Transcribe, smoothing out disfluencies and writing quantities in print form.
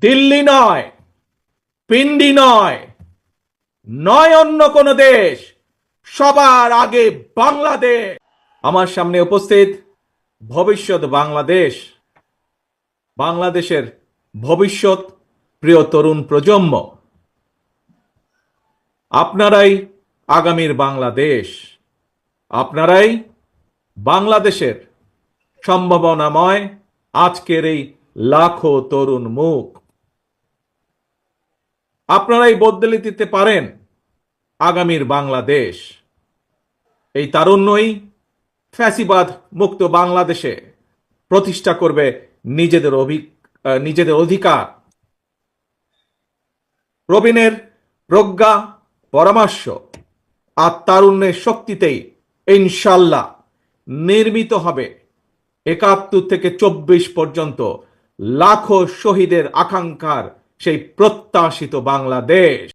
দিল্লি নয়, পিন্ডি নয়, নয় অন্য কোন দেশ, সবার আগে বাংলাদেশ। আমার সামনে উপস্থিত ভবিষ্যৎ বাংলাদেশ, বাংলাদেশের ভবিষ্যৎ প্রিয় তরুণ প্রজন্ম, আপনারাই আগামীর বাংলাদেশ, আপনারাই বাংলাদেশের সম্ভাবনাময় আজকের এই লাখো তরুণ মুখ। আপনারাই বদলে দিতে পারেন আগামীর বাংলাদেশ। এই তারুণ্যই ফ্যাসিবাদ মুক্ত বাংলাদেশে প্রতিষ্ঠা করবে নিজেদের অধিকার। প্রবীণের প্রজ্ঞা, পরামর্শ আর তারুণ্যের শক্তিতেই ইনশাল্লাহ নির্মিত হবে ৭১ থেকে ২৪ পর্যন্ত লাখো শহীদের আকাঙ্ক্ষার সেই প্রত্যাশিত বাংলাদেশ।